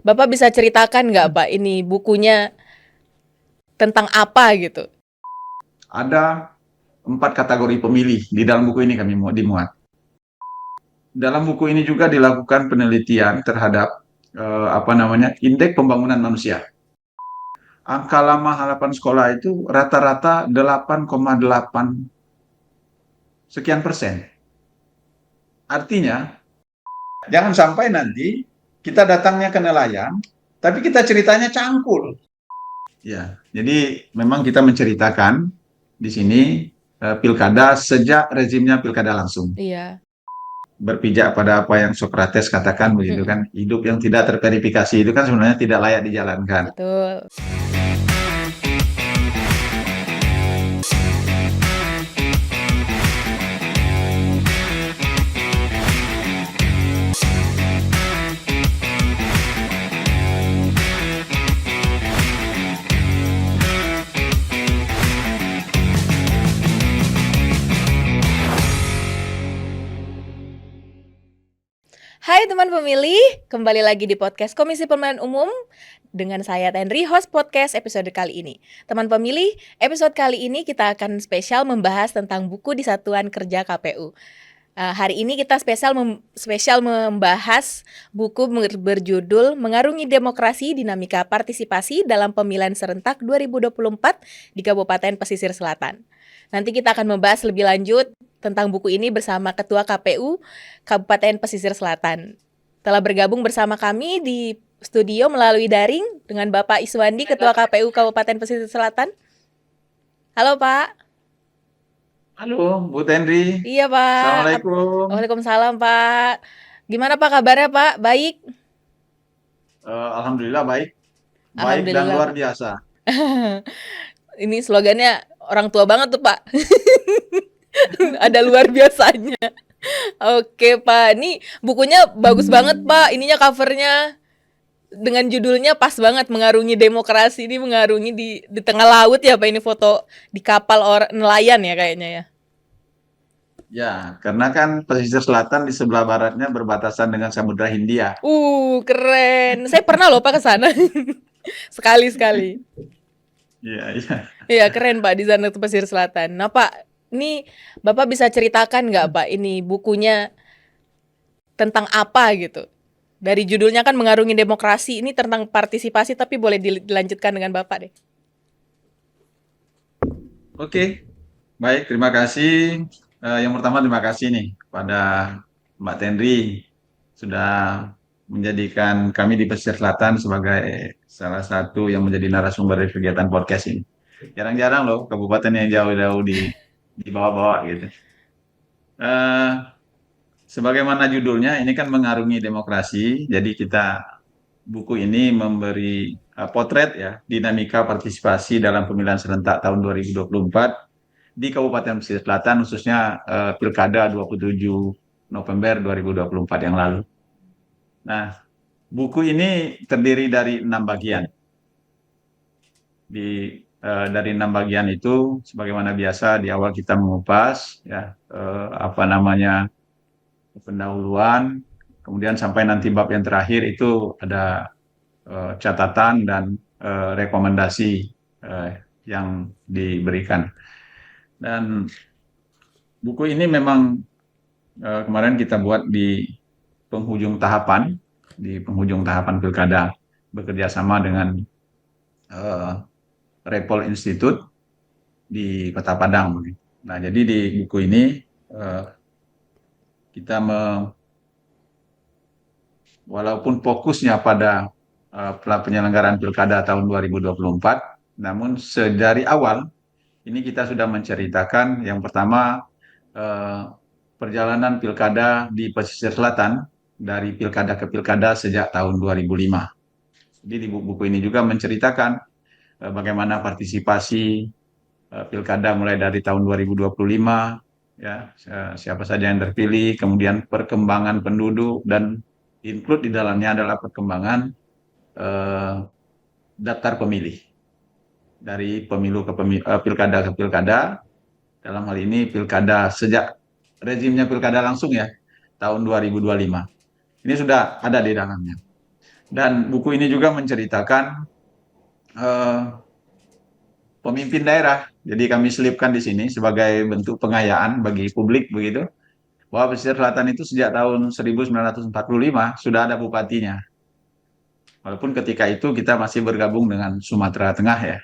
Bapak bisa ceritakan nggak Pak, ini bukunya tentang apa gitu? Ada 4 kategori pemilih di dalam buku ini kami dimuat. Dalam buku ini juga dilakukan penelitian terhadap indeks pembangunan manusia. Angka lama harapan sekolah itu rata-rata 8,8 sekian persen. Artinya, jangan sampai nanti kita datangnya ke nelayan, tapi kita ceritanya cangkul. Ya, jadi memang kita menceritakan di sini pilkada sejak rezimnya pilkada langsung. Iya. Berpijak pada apa yang Socrates katakan begitu Mhm, kan, hidup yang tidak terverifikasi itu kan sebenarnya tidak layak dijalankan. betul. Hai teman pemilih, kembali lagi di podcast Komisi Pemilihan Umum dengan saya Tenri, host podcast episode kali ini. Teman pemilih, episode kali ini kita akan spesial membahas tentang buku di Satuan Kerja KPU. Hari ini kita spesial membahas buku berjudul Mengarungi Demokrasi Dinamika Partisipasi dalam Pemilihan Serentak 2024 di Kabupaten Pesisir Selatan. Nanti kita akan membahas lebih lanjut tentang buku ini bersama Ketua KPU Kabupaten Pesisir Selatan. Telah bergabung bersama kami di studio melalui daring dengan Bapak Iswandi, Ketua KPU Kabupaten Pesisir Selatan. Halo Pak. Halo, Bu Tenri. Iya Pak. Assalamualaikum. Waalaikumsalam Pak. Gimana Pak kabarnya Pak? Baik? Alhamdulillah baik, baik dan Alhamdulillah luar Pak. biasa. Ini slogannya orang tua banget tuh Pak. Ada luar biasanya. Oke Pak, ini bukunya bagus banget Pak. Ininya covernya dengan judulnya pas banget, Mengarungi Demokrasi. Ini mengarungi di tengah laut ya Pak, ini foto di kapal orang nelayan ya kayaknya ya. Ya, karena kan pesisir selatan di sebelah baratnya berbatasan dengan Samudra Hindia. Keren. Saya pernah loh Pak ke sana. Sekali-sekali. Iya, iya. Iya keren Pak, di sana tuh pesisir selatan. Nah Pak, ini Bapak bisa ceritakan nggak Pak, ini bukunya tentang apa gitu? Dari judulnya kan Mengarungi Demokrasi, ini tentang partisipasi tapi boleh dilanjutkan dengan Bapak deh. Oke, baik, terima kasih. Yang pertama terima kasih nih pada Mbak Tenri sudah menjadikan kami di Pesisir Selatan sebagai salah satu yang menjadi narasumber dari kegiatan podcast ini. Jarang-jarang loh kabupaten yang jauh-jauh di bawah-bawah gitu. Eh, Sebagaimana judulnya, ini kan mengarungi demokrasi. Jadi buku ini memberi potret ya dinamika partisipasi dalam pemilihan serentak tahun 2024 di Kabupaten Pesisir Selatan, khususnya Pilkada 27 November 2024 yang lalu. Nah, buku ini terdiri dari 6 bagian. Dari 6 bagian itu, sebagaimana biasa di awal kita mengupas ya pendahuluan, kemudian sampai nanti bab yang terakhir itu ada catatan dan rekomendasi eh, yang diberikan. Dan buku ini memang kemarin kita buat penghujung tahapan, di penghujung tahapan pilkada, bekerja sama dengan eh, Repol Institute di Kota Padang. Nah, jadi di buku ini eh, kita walaupun fokusnya pada penyelenggaraan pilkada tahun 2024, namun sedari awal ini kita sudah menceritakan yang pertama eh, perjalanan pilkada di pesisir selatan dari pilkada ke pilkada sejak tahun 2005. Jadi di buku ini juga menceritakan bagaimana partisipasi pilkada mulai dari tahun 2025, ya siapa saja yang terpilih, kemudian perkembangan penduduk dan include di dalamnya adalah perkembangan eh, daftar pemilih dari pilkada ke pilkada. Dalam hal ini pilkada sejak rezimnya pilkada langsung ya tahun 2025. Ini sudah ada di dalamnya. Dan buku ini juga menceritakan eh, pemimpin daerah. Jadi kami selipkan di sini sebagai bentuk pengayaan bagi publik begitu, bahwa pesisir selatan itu sejak tahun 1945 sudah ada bupatinya. Walaupun ketika itu kita masih bergabung dengan Sumatera Tengah ya.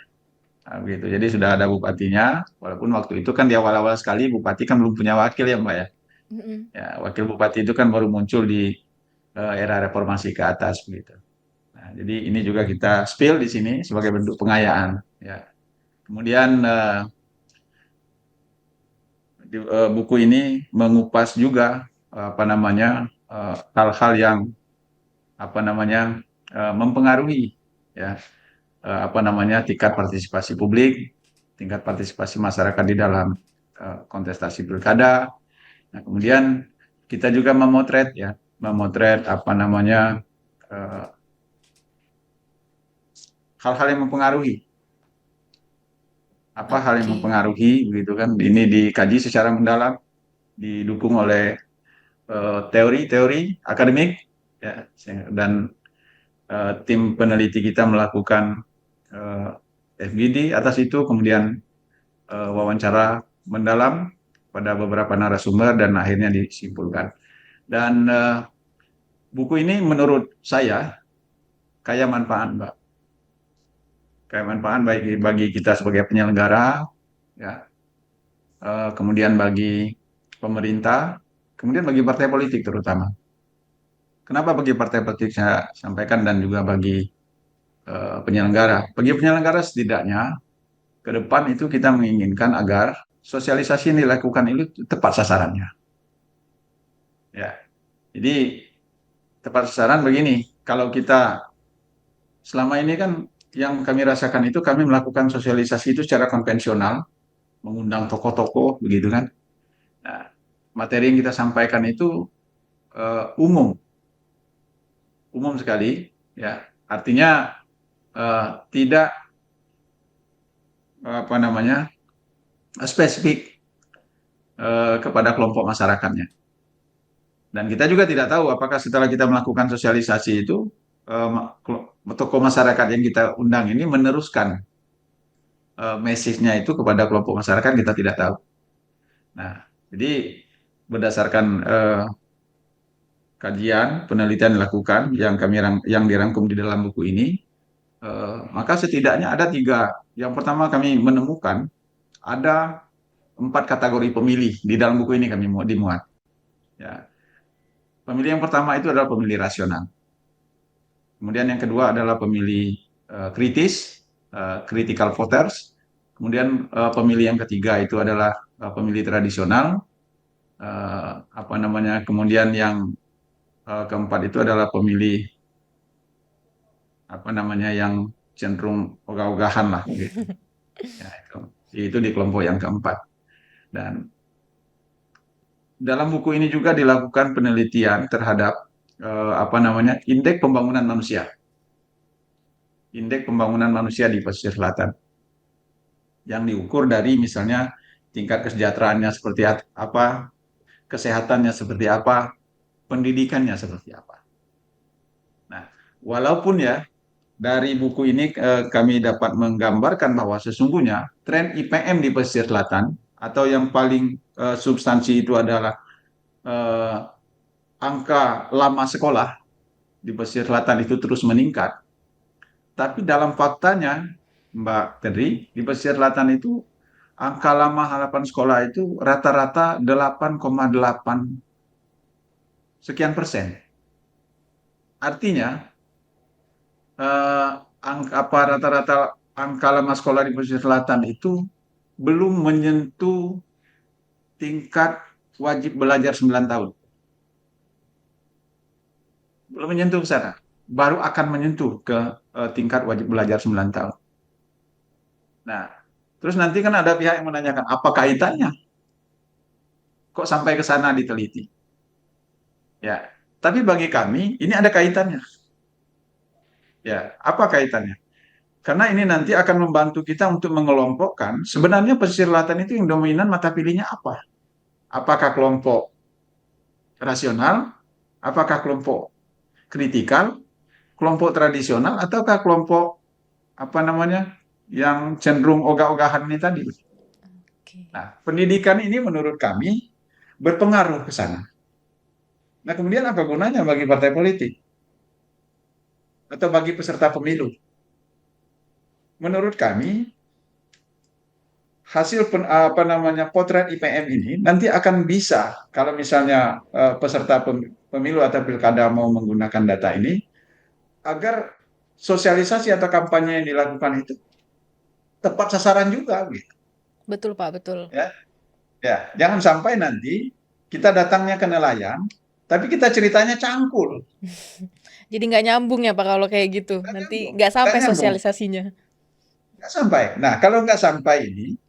Nah, begitu. Jadi sudah ada bupatinya, walaupun waktu itu kan di awal-awal sekali bupati kan belum punya wakil ya Mbak ya. Mm-mm. Ya, wakil bupati itu kan baru muncul di era reformasi ke atas begitu. Nah, jadi ini juga kita spill di sini sebagai bentuk pengayaan ya. Kemudian buku ini mengupas juga apa namanya hal-hal yang apa namanya mempengaruhi ya apa namanya tingkat partisipasi publik, tingkat partisipasi masyarakat di dalam kontestasi pilkada. Nah, kemudian kita juga memotret ya, memotret apa namanya eh, hal-hal yang mempengaruhi, apa hal yang Oke. mempengaruhi begitu kan. Ini dikaji secara mendalam, didukung oleh teori-teori akademik ya, dan tim peneliti kita melakukan FGD atas itu, kemudian wawancara mendalam pada beberapa narasumber dan akhirnya disimpulkan. Dan buku ini menurut saya kaya manfaat, Mbak. Kaya manfaat bagi bagi kita sebagai penyelenggara, ya, kemudian bagi pemerintah, kemudian bagi partai politik terutama. Kenapa bagi partai politik saya sampaikan dan juga bagi penyelenggara? Bagi penyelenggara setidaknya ke depan itu kita menginginkan agar sosialisasi yang dilakukan itu tepat sasarannya. Ya, jadi tepat sasaran begini. Kalau kita selama ini kan yang kami rasakan itu kami melakukan sosialisasi itu secara konvensional, mengundang tokoh-tokoh begitu kan. Nah, materi yang kita sampaikan itu umum, umum sekali, ya. Artinya tidak apa namanya spesifik kepada kelompok masyarakatnya. Dan kita juga tidak tahu apakah setelah kita melakukan sosialisasi itu tokoh masyarakat yang kita undang ini meneruskan message-nya itu kepada kelompok masyarakat, kita tidak tahu. Nah, jadi berdasarkan kajian penelitian dilakukan yang yang dirangkum di dalam buku ini, maka setidaknya ada tiga. Yang pertama kami menemukan ada 4 kategori pemilih di dalam buku ini kami dimuat. Ya. Pemilih yang pertama itu adalah pemilih rasional. Kemudian yang kedua adalah pemilih kritis, critical voters. Kemudian pemilih yang ketiga itu adalah pemilih tradisional. Apa namanya? Kemudian yang keempat itu adalah pemilih apa namanya yang cenderung ogah-ogahan lah gitu. Ya, itu di kelompok yang keempat. Dan dalam buku ini juga dilakukan penelitian terhadap apa namanya indeks pembangunan manusia, indeks pembangunan manusia di pesisir selatan, yang diukur dari misalnya tingkat kesejahteraannya seperti apa, kesehatannya seperti apa, pendidikannya seperti apa. Nah, walaupun ya dari buku ini kami dapat menggambarkan bahwa sesungguhnya tren IPM di pesisir selatan atau yang paling substansi itu adalah eh, angka lama sekolah di pesisir selatan itu terus meningkat. Tapi dalam faktanya, Mbak Tedri, di pesisir selatan itu angka lama harapan sekolah itu rata-rata 8,8 sekian persen. Artinya, eh, angka apa rata-rata angka lama sekolah di pesisir selatan itu belum menyentuh tingkat wajib belajar 9 tahun. Belum menyentuh ke sana. Baru akan menyentuh ke tingkat wajib belajar 9 tahun. Nah, terus nanti kan ada pihak yang menanyakan, apa kaitannya? Kok sampai ke sana diteliti? Ya, tapi bagi kami ini ada kaitannya. Ya, apa kaitannya? Karena ini nanti akan membantu kita untuk mengelompokkan sebenarnya pesisir selatan itu yang dominan mata pilihnya apa? Apakah kelompok rasional? Apakah kelompok kritikal? kelompok tradisional ataukah kelompok apa namanya yang cenderung ogah-ogahan ini tadi. Oke. Nah, pendidikan ini menurut kami berpengaruh ke sana. Nah, kemudian apa gunanya bagi partai politik atau bagi peserta pemilu? Menurut kami, hasil apa namanya potret IPM ini nanti akan bisa kalau misalnya peserta pemilu atau pilkada mau menggunakan data ini agar sosialisasi atau kampanye yang dilakukan itu tepat sasaran juga gitu. Betul Pak, betul. Ya, ya, jangan sampai nanti kita datangnya ke nelayan tapi kita ceritanya cangkul. Jadi nggak nyambung ya Pak kalau kayak gitu. Nggak Nanti nyambung, nggak nggak sampai nyambung, sosialisasinya. nggak sampai. Nah, kalau nggak sampai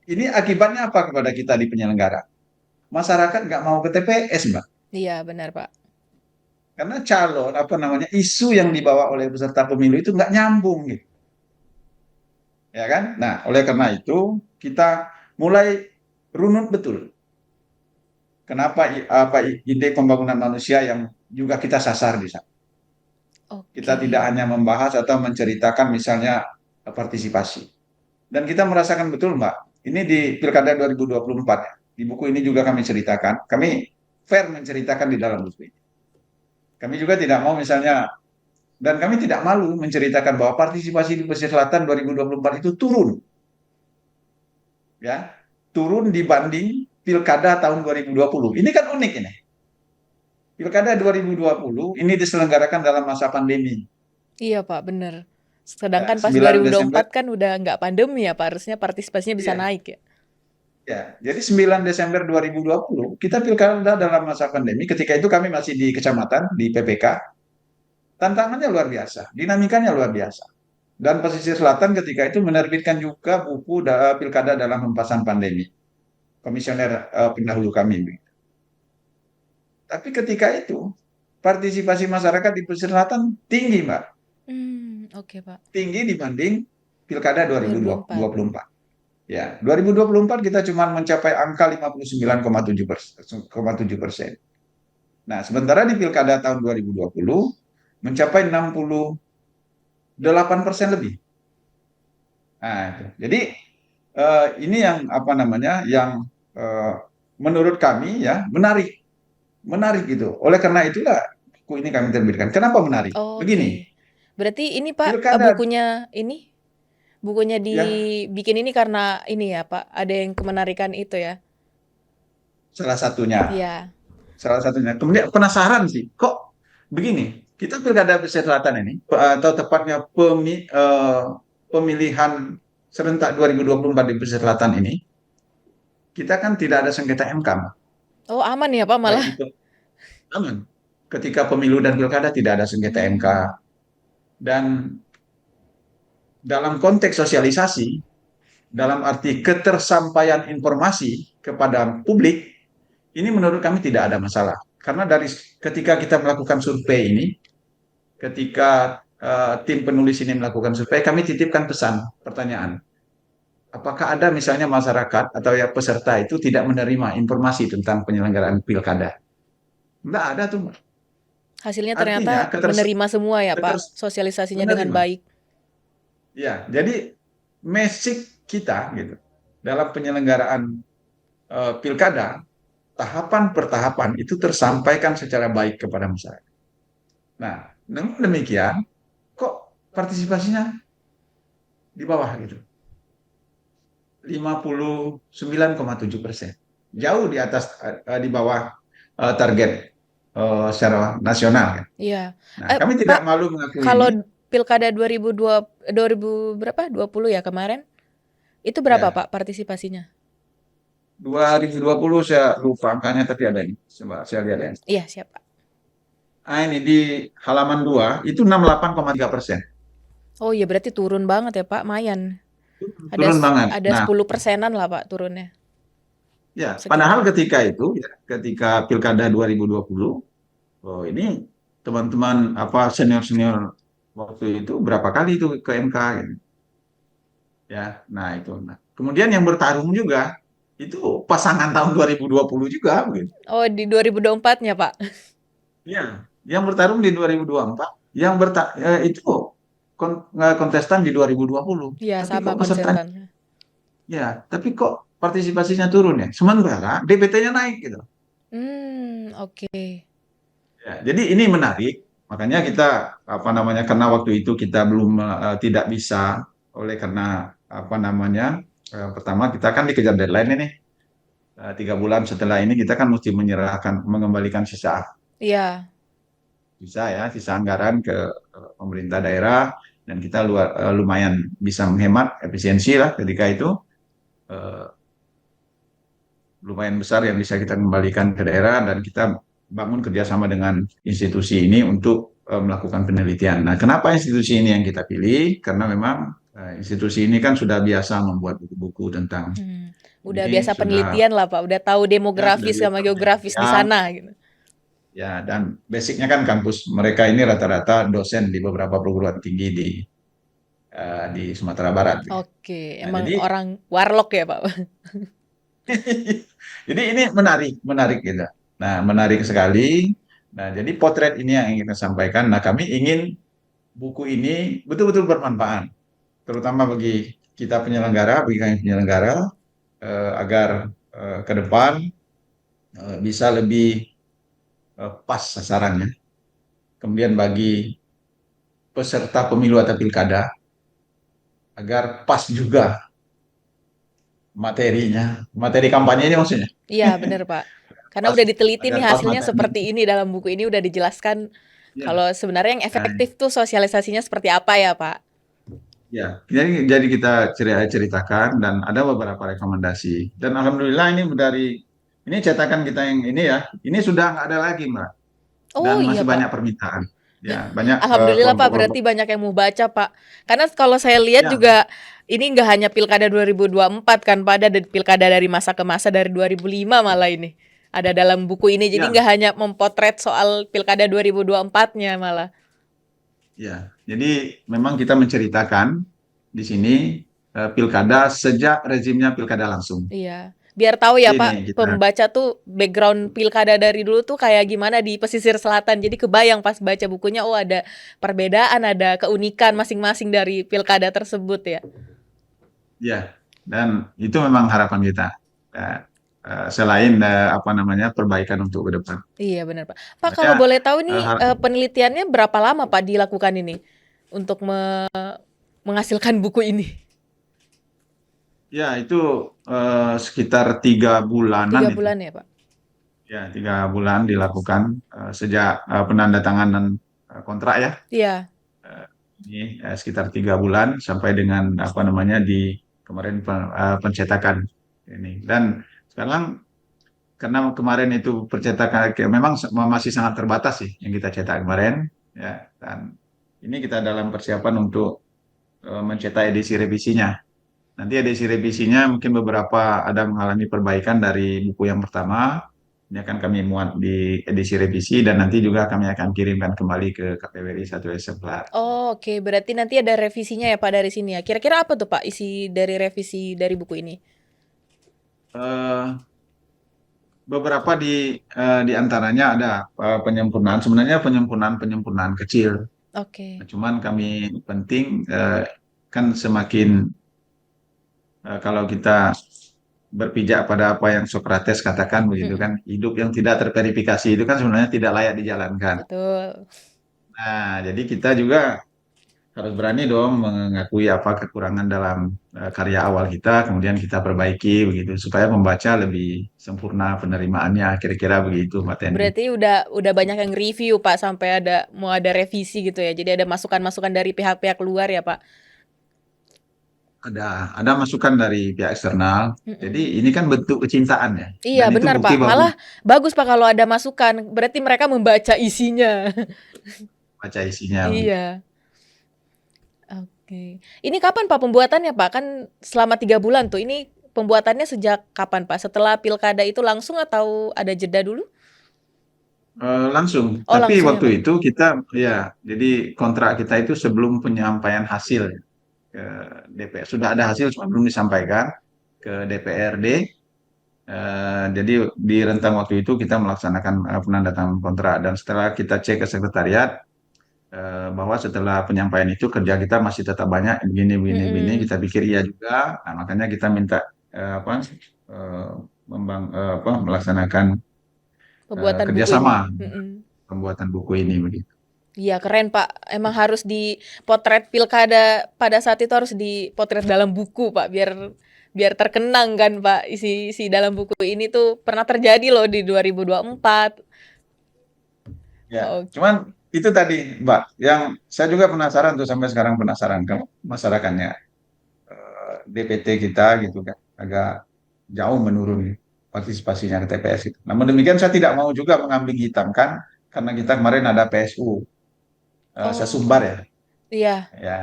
ini akibatnya apa kepada kita di penyelenggara? Masyarakat nggak mau ke TPS, Mbak. Iya, benar Pak. Karena calon apa namanya isu yang dibawa oleh peserta pemilu itu nggak nyambung gitu, ya kan? Nah, oleh karena itu kita mulai runut betul. Kenapa apa ide pembangunan manusia yang juga kita sasar di sana. Kita Oke. tidak hanya membahas atau menceritakan misalnya partisipasi. Dan kita merasakan betul, Mbak. Ini di Pilkada 2024 ya. Di buku ini juga kami ceritakan. Kami fair menceritakan di dalam buku ini. Kami juga tidak mau misalnya. Dan kami tidak malu menceritakan bahwa partisipasi di pesisir selatan 2024 itu turun, ya, turun dibanding pilkada tahun 2020. Ini kan unik ini. Pilkada 2020 ini diselenggarakan dalam masa pandemi. Iya Pak, benar. Ya, Sedangkan pas 9 Desember, 2024 kan udah nggak pandemi ya Pak, harusnya partisipasinya bisa iya, naik ya. ya. Jadi 9 Desember 2020 kita pilkada dalam masa pandemi. Ketika itu kami masih di kecamatan di PPK. Tantangannya luar biasa, dinamikanya luar biasa. Dan pesisir selatan ketika itu menerbitkan juga buku pilkada dalam hempasan pandemi. Komisioner pendahulu kami. Tapi ketika itu partisipasi masyarakat di pesisir selatan tinggi, Mbak. Oke Pak. Tinggi dibanding pilkada 2024. 2024. Ya, 2024 kita cuma mencapai angka 59,7%. Nah, sementara di pilkada tahun 2020 mencapai 68% lebih. Nah, itu. Jadi ini yang apa namanya yang eh, menurut kami ya menarik, menarik gitu. Oleh karena itulah buku ini kami terbitkan. Kenapa menarik? Begini, Oke. Berarti ini Pak, pilkada bukunya ya dibikin ini karena ini ya Pak, ada yang kemenarikan itu ya? salah satunya, Iya. salah satunya. Kemudian penasaran sih, kok begini? Kita pilkada pesisir selatan ini, atau tepatnya pemilihan serentak 2024 di pesisir selatan ini, kita kan tidak ada sengketa MK, Mbak. Oh aman ya Pak Baik malah? itu aman. Ketika pemilu dan pilkada tidak ada sengketa MK. Hmm. Dan dalam konteks sosialisasi, dalam arti ketersampaian informasi kepada publik, ini menurut kami tidak ada masalah. Karena dari ketika kita melakukan survei ini, ketika tim penulis ini melakukan survei, kami titipkan pesan, pertanyaan. Apakah ada misalnya masyarakat atau ya peserta itu tidak menerima informasi tentang penyelenggaraan pilkada? Tidak ada tuh. Hasilnya Artinya ternyata menerima semua ya Pak, keters sosialisasinya dengan menerima. baik. Ya, jadi message kita gitu dalam penyelenggaraan pilkada tahapan per tahapan itu tersampaikan secara baik kepada masyarakat. Nah, namun demikian kok partisipasinya di bawah gitu, 59,7%, jauh di atas di bawah target secara nasional kan. Iya. Nah, kami tidak Pak, malu mengakui kalau ini. pilkada 2000 berapa? 20 ya kemarin? Itu berapa Ya, Pak partisipasinya? 2020 saya lupa angkanya tapi ada ini. Coba saya lihat ya. Iya, siap Pak. Nah, ini di halaman 2 itu 68,3%. Oh iya berarti turun banget ya Pak, mayan. Ada Turun banget. ada Nah, 10%-an lah Pak turunnya. ya, padahal Sekitar. ketika itu, ya, ketika Pilkada 2020, oh ini teman-teman apa senior-senior waktu itu berapa kali itu ke MK gitu. Ya, nah itu. Nah, kemudian yang bertarung juga itu pasangan tahun 2020 juga gitu. Oh di 2024-nya Pak? Ya, yang bertarung di 2024. itu kontestan di 2020, Iya, tapi sama kok pesertanya konsestannya. tapi kok partisipasinya turun ya. Sementara DPT-nya naik gitu. Oke. Ya, jadi ini menarik. Makanya kita apa namanya karena waktu itu kita belum tidak bisa oleh karena apa namanya pertama kita kan dikejar deadline ini. 3 bulan setelah ini kita kan mesti mengembalikan Iya. sisa anggaran ke pemerintah daerah dan kita lumayan bisa menghemat efisiensi lah ketika itu eh, lumayan besar yang bisa kita kembalikan ke daerah dan kita bangun kerjasama dengan institusi ini untuk melakukan penelitian. Nah, kenapa institusi ini yang kita pilih? Karena memang institusi ini kan sudah biasa membuat buku-buku tentang Udah ini, biasa penelitian lah Pak, udah tahu ya sudah demografis sama biasa geografis di penelitian. sana gitu. Ya, dan basicnya kan kampus mereka ini rata-rata dosen di beberapa perguruan tinggi di Sumatera Barat. Oke, Nah, emang jadi orang warlock ya Pak. jadi ini menarik gitu. Nah, menarik sekali. Nah, jadi potret ini yang ingin kita sampaikan. Nah, kami ingin buku ini betul-betul bermanfaat, terutama bagi kita penyelenggara, bagi kami penyelenggara, agar ke depan bisa lebih pas sasarannya. Kemudian bagi peserta pemilu atau pilkada, agar pas juga materinya, materi kampanyenya maksudnya, Iya bener Pak. Karena pas, udah diteliti agar nih pas hasilnya materi. seperti ini dalam buku ini udah dijelaskan Ya, kalau sebenarnya yang ya, efektif tuh sosialisasinya seperti apa ya Pak. ya. Jadi kita ceritakan dan ada beberapa rekomendasi. Dan alhamdulillah ini cetakan kita yang ini ya, ini sudah nggak ada lagi Mbak, dan Oh iya masih Pak. banyak permintaan. Ya, banyak Alhamdulillah Pak, kelompok-kelompok. berarti banyak yang mau baca Pak. Karena kalau saya lihat Ya, juga ini nggak hanya pilkada 2024 kan Pak, ada pilkada dari masa ke masa dari 2005 malah ini. Ada dalam buku ini, jadi ya, nggak hanya mempotret soal pilkada 2024-nya malah. ya. Jadi memang kita menceritakan di sini pilkada sejak rezimnya pilkada langsung. Iya. Biar tahu ya Ini Pak, kita, pembaca tuh background pilkada dari dulu tuh kayak gimana di pesisir selatan. Jadi kebayang pas baca bukunya, oh ada perbedaan, ada keunikan masing-masing dari pilkada tersebut ya. ya. Dan itu memang harapan kita. Eh, Selain apa namanya perbaikan untuk ke depan. Iya benar Pak. Pak kalau Makanya boleh tahu nih eh, har- penelitiannya berapa lama Pak dilakukan ini untuk menghasilkan buku ini? ya itu sekitar 3 bulanan Tiga itu. bulan ya Pak? Ya, 3 bulan dilakukan sejak penandatanganan kontrak ya. Iya. Eh, ini sekitar 3 bulan sampai dengan apa namanya di kemarin pencetakan ini. Dan sekarang karena kemarin itu percetakan memang masih sangat terbatas sih yang kita cetak kemarin ya. Dan ini kita dalam persiapan untuk mencetak edisi revisinya. Nanti edisi revisinya mungkin beberapa ada mengalami perbaikan dari buku yang pertama. Ini akan kami muat di edisi revisi dan nanti juga kami akan kirimkan kembali ke KPWRI satu eksemplar. Oh, oke, berarti nanti ada revisinya ya Pak dari sini ya. Kira-kira apa tuh Pak isi dari revisi dari buku ini? Eh, Beberapa di antaranya ada penyempurnaan. Sebenarnya penyempurnaan kecil. Oke. Cuman kami penting kan semakin kalau kita berpijak pada apa yang Socrates katakan begitu Mm-mm. kan, hidup yang tidak terverifikasi itu kan sebenarnya tidak layak dijalankan. Betul. Nah, jadi kita juga harus berani dong mengakui apa kekurangan dalam karya awal kita, kemudian kita perbaiki begitu supaya membaca lebih sempurna penerimaannya. Kira-kira begitu, Mbak Tenri. Berarti udah banyak yang review Pak sampai mau ada revisi gitu ya. Jadi ada masukan-masukan dari pihak-pihak luar ya Pak. Ada masukan dari pihak eksternal. Mm-mm. Jadi ini kan bentuk kecintaan ya, Iya dan itu benar bukti Pak. bahwa Malah bagus Pak kalau ada masukan. Berarti mereka membaca isinya. baca isinya. Iya. Oke. Ini kapan Pak pembuatannya Pak? Kan selama 3 bulan tuh. Ini pembuatannya sejak kapan Pak? Setelah pilkada itu langsung atau ada jeda dulu? Langsung. Oh Tapi langsung ya waktu Pak. itu kita ya, jadi kontrak kita itu sebelum penyampaian hasil ke DPR. Sudah ada hasil cuma belum disampaikan ke DPRD. Jadi di rentang waktu itu kita melaksanakan penandatanganan kontrak dan setelah kita cek ke sekretariat bahwa setelah penyampaian itu kerja kita masih tetap banyak begini Mm-mm. kita pikir iya juga. Nah, makanya kita minta eh, melaksanakan Pembuatan buku ini. kerjasama Mm-mm. pembuatan buku ini begitu. Iya keren Pak, emang harus dipotret pilkada pada saat itu harus dipotret dalam buku Pak, biar biar terkenang kan Pak, isi isi dalam buku ini tuh pernah terjadi loh di 2024. Ya, Oh, cuman itu tadi Mbak, yang saya juga penasaran tuh sampai sekarang penasaran kalau masyarakatnya DPT kita gitu kan agak jauh menurun partisipasinya ke TPS itu. Namun demikian saya tidak mau juga mengambing hitamkan karena kita kemarin ada PSU sesumbar oh, ya, iya, ya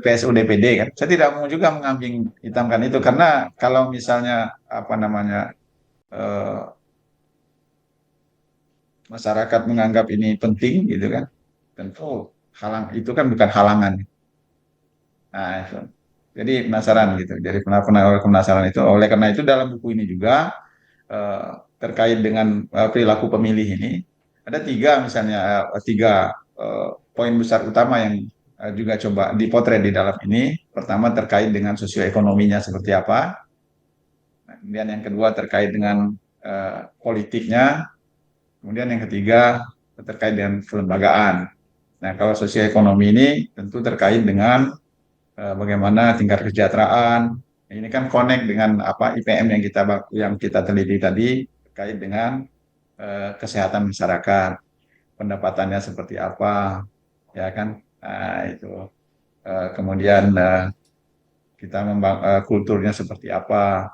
PSU DPD kan. Saya tidak mau juga mengambing hitamkan itu karena kalau misalnya apa namanya eh, masyarakat menganggap ini penting gitu kan, tentu itu kan bukan halangan. Nah, itu. Jadi penasaran gitu. Jadi penasaran itu. Oleh karena itu dalam buku ini juga eh, terkait dengan perilaku pemilih ini ada tiga misalnya tiga poin besar utama yang juga coba dipotret di dalam ini. Pertama terkait dengan sosioekonominya seperti apa. Nah, kemudian yang kedua terkait dengan politiknya. Kemudian yang ketiga terkait dengan kelembagaan. Nah, kalau sosioekonomi ini tentu terkait dengan bagaimana tingkat kesejahteraan. Ini kan connect dengan apa IPM yang kita teliti tadi terkait dengan kesehatan masyarakat, pendapatannya seperti apa, ya kan? Nah, itu. Kemudian kita kulturnya seperti apa,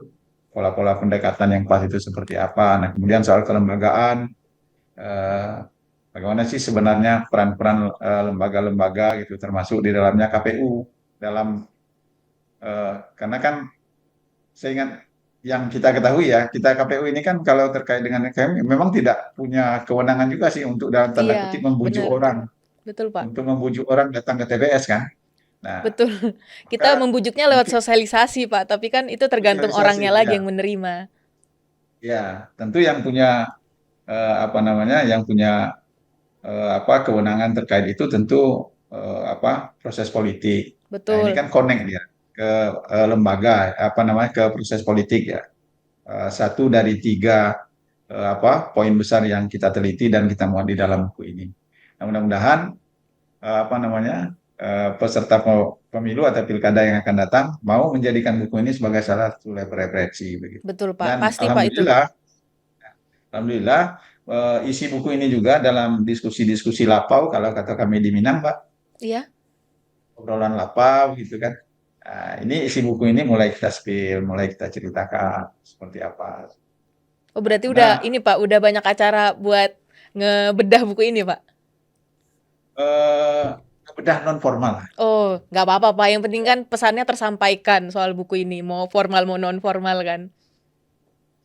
pola-pola pendekatan yang pas itu seperti apa. Nah, kemudian soal kelembagaan, eh, bagaimana sih sebenarnya peran-peran lembaga-lembaga gitu, termasuk di dalamnya KPU dalam karena kan saya ingat yang kita ketahui ya, kita KPU ini kan kalau terkait dengan kami memang tidak punya kewenangan juga sih untuk dalam tanda iya, kutip membujuk benar, orang, betul Pak, untuk membujuk orang datang ke TPS kan. Nah, betul. Kita maka membujuknya lewat mungkin sosialisasi Pak, tapi kan itu tergantung sosialisasi orangnya lagi ya, yang menerima. ya tentu yang punya apa namanya, yang punya kewenangan terkait itu tentu apa proses politik. Nah, ini Betul, kan connect dia ke lembaga apa namanya ke proses politik ya. Satu dari tiga poin besar yang kita teliti dan kita muat di dalam buku ini. Nah, mudah-mudahan apa namanya peserta pemilu atau pilkada yang akan datang mau menjadikan buku ini sebagai salah satu lab referensi begitu. betul Pak, Dan pasti Pak itu. alhamdulillah isi buku ini juga dalam diskusi-diskusi lapau kalau kata kami di Minang, Pak, Iya. obrolan lapau gitu kan. Nah, ini isi buku ini mulai kita spill, mulai kita ceritakan seperti apa. Oh berarti udah Nah, ini Pak, udah banyak acara buat ngebedah buku ini Pak? eh, bedah non formal. Oh, nggak apa-apa Pak, yang penting kan pesannya tersampaikan soal buku ini, mau formal mau non formal kan.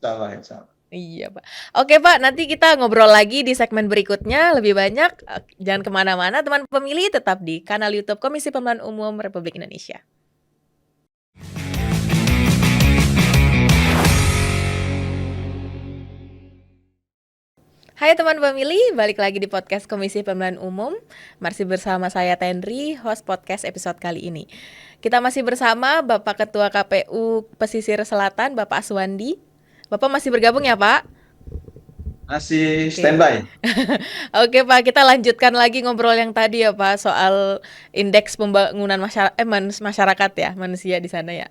Insya Allah, insya Allah. Iya Pak. Oke Pak, nanti kita ngobrol lagi di segmen berikutnya lebih banyak. Jangan kemana-mana, teman pemilih tetap di kanal YouTube Komisi Pemilihan Umum Republik Indonesia. Hai teman pemilih, balik lagi di podcast Komisi Pemilihan Umum. Masih bersama saya Tenri, host podcast episode kali ini. Kita masih bersama Bapak Ketua KPU Pesisir Selatan, Bapak Aswandi. Bapak masih bergabung ya Pak? Masih Oke. standby. Oke Pak, kita lanjutkan lagi ngobrol yang tadi ya Pak, soal indeks pembangunan masyarakat ya, manusia di sana ya.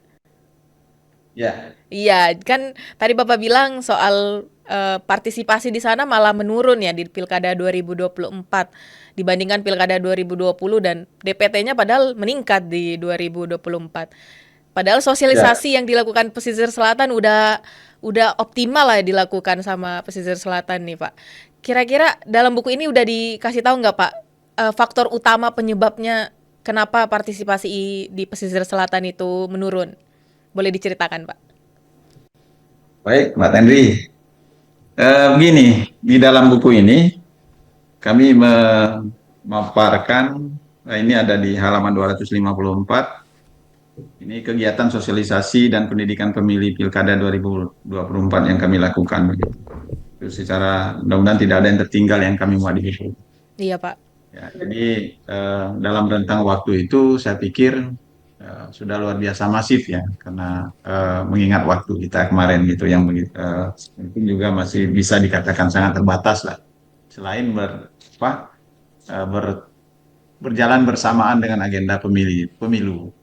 Ya, Iya, kan tadi Bapak bilang soal partisipasi di sana malah menurun ya di Pilkada 2024 dibandingkan Pilkada 2020 dan DPT-nya padahal meningkat di 2024. Padahal ya. sosialisasi yang dilakukan pesisir selatan udah optimal lah dilakukan sama pesisir selatan nih Pak. Kira-kira dalam buku ini udah dikasih tahu nggak Pak faktor utama penyebabnya kenapa partisipasi di pesisir selatan itu menurun? Boleh diceritakan Pak? Baik, Mbak Tenri. Begini, di dalam buku ini kami memaparkan, ini ada di halaman 254, ini kegiatan sosialisasi dan pendidikan pemilih Pilkada 2024 yang kami lakukan. Begitu. Itu secara mudah-mudahan tidak ada yang tertinggal yang kami muat di buku. Iya Pak. Ya, jadi dalam rentang waktu itu saya pikir sudah luar biasa masif ya, karena mengingat waktu kita kemarin gitu yang mungkin juga masih bisa dikatakan sangat terbatas lah. Selain apa, eh, ber- berjalan bersamaan dengan agenda pemilu.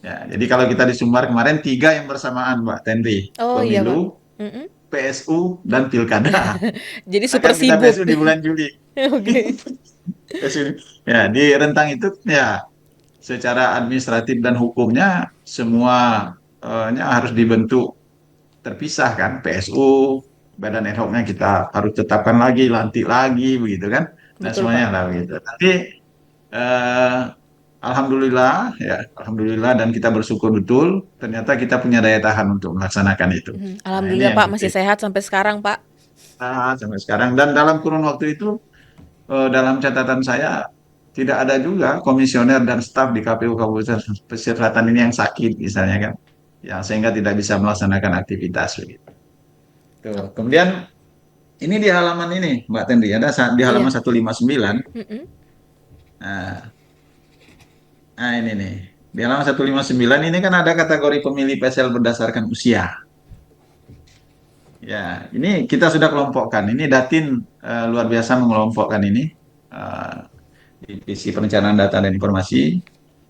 Ya, jadi kalau kita di Sumbar kemarin tiga yang bersamaan, Mbak Tenri, Oh iya Pak. pemilu, Mm-mm. PSU, dan pilkada. Jadi Karena super kan kita sibuk. PSU di bulan Juli. Oke. PSU. Ya, di rentang itu ya secara administratif dan hukumnya semua harus dibentuk terpisah kan. PSU, badan ad hocnya kita harus tetapkan lagi, lantik lagi, begitu kan. Dan Betul semuanya Pak. lah begitu. Tapi eh, alhamdulillah ya, alhamdulillah dan kita bersyukur betul. Ternyata kita punya daya tahan untuk melaksanakan itu. Nah ini Alhamdulillah yang Pak masih penting. sehat sampai sekarang Pak. Sampai sekarang dan dalam kurun waktu itu dalam catatan saya tidak ada juga komisioner dan staf di KPU Kabupaten Pesisir Selatan ini yang sakit misalnya kan, yang sehingga tidak bisa melaksanakan aktivitas begitu. Tuh. Kemudian ini di halaman ini Mbak Tendi ada di halaman Iya. 159. Mm-mm. Nah, nah ini nih di halaman 159 ini kan ada kategori pemilih PSL berdasarkan usia. Ya, ini kita sudah kelompokkan. Ini Datin luar biasa mengelompokkan ini. Eh, Divisi Perencanaan Data dan Informasi.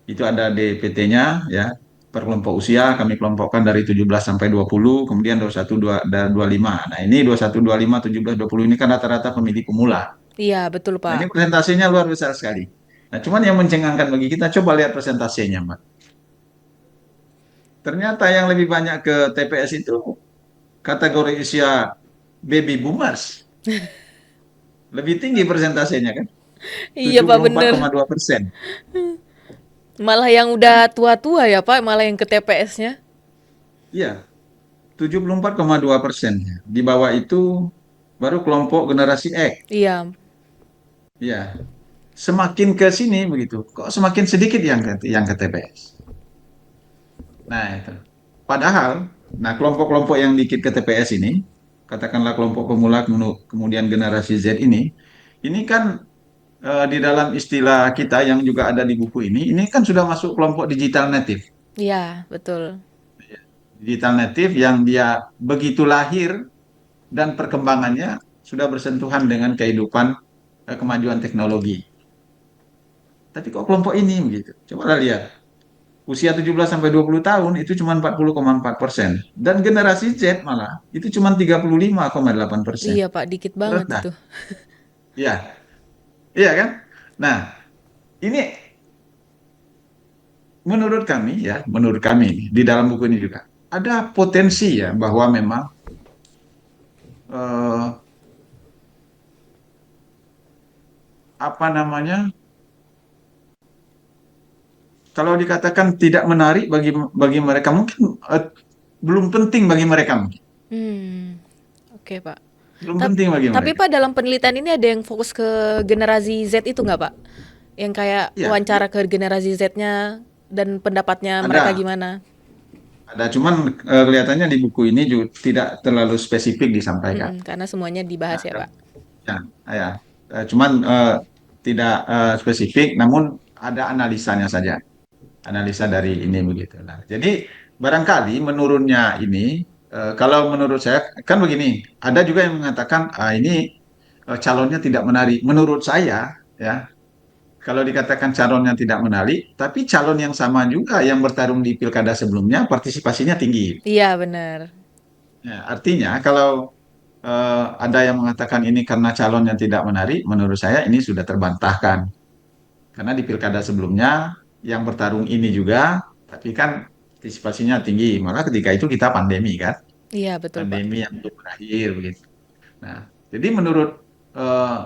Itu ada DPT-nya ya. Per kelompok usia kami kelompokkan dari 17 sampai 20, kemudian 21 dan 25. Nah, ini 21, 25, 17, 20 ini kan rata-rata pemilih pemula. Iya betul Nah, Pak. ini presentasinya luar biasa sekali. Nah, cuman yang mencengangkan bagi kita, coba lihat presentasinya, Mbak. Ternyata yang lebih banyak ke TPS itu kategori usia baby boomers. Lebih tinggi presentasinya kan, Iya tujuh Pak puluh empat bener. koma dua persen. Malah yang Kan? udah tua-tua ya Pak, malah yang ke TPS-nya. Iya, 74,2%. Di bawah itu baru kelompok generasi X. Iya. Ya, semakin ke sini begitu. Kok semakin sedikit yang ke TPS. Nah, itu. Padahal, nah kelompok-kelompok yang dikit ke TPS ini, katakanlah kelompok pemula kemudian generasi Z ini kan di dalam istilah kita yang juga ada di buku ini kan sudah masuk kelompok digital native. Iya, betul. Digital native yang dia begitu lahir dan perkembangannya sudah bersentuhan dengan kehidupan kemajuan teknologi. Tapi kok kelompok ini begitu? Coba lihat. Usia 17 sampai 20 tahun itu cuma 40,4%. Dan generasi Z malah itu cuma 35,8%. Iya Pak, dikit banget Rendah. itu. Iya, iya kan? Nah, ini menurut kami di dalam buku ini juga ada potensi ya bahwa memang eh, apa namanya kalau dikatakan tidak menarik bagi mereka mungkin belum penting bagi mereka mungkin Hmm, oke Pak. belum Tap- penting bagi Tapi mereka. Pak dalam penelitian ini ada yang fokus ke generasi Z itu nggak Pak? Yang kayak Iya, wawancara ke generasi Z-nya dan pendapatnya mereka ada gimana? cuman kelihatannya di buku ini juga tidak terlalu spesifik disampaikan. Karena semuanya dibahas Nah, ya Pak. ya, ya. Cuman tidak spesifik, namun ada analisanya saja, analisa dari ini begitu. Nah, jadi barangkali menurunnya ini, kalau menurut saya kan begini, ada juga yang mengatakan ini calonnya tidak menarik. Menurut saya, ya, kalau dikatakan calon yang tidak menarik, tapi calon yang sama juga yang bertarung di pilkada sebelumnya partisipasinya tinggi. Iya benar. Ya, artinya kalau ada yang mengatakan ini karena calon yang tidak menarik, menurut saya ini sudah terbantahkan. Karena di pilkada sebelumnya yang bertarung ini juga, tapi kan partisipasinya tinggi. Maka ketika itu kita pandemi kan, Iya betul Pak. pandemi yang belum berakhir begitu. Nah, jadi menurut eh,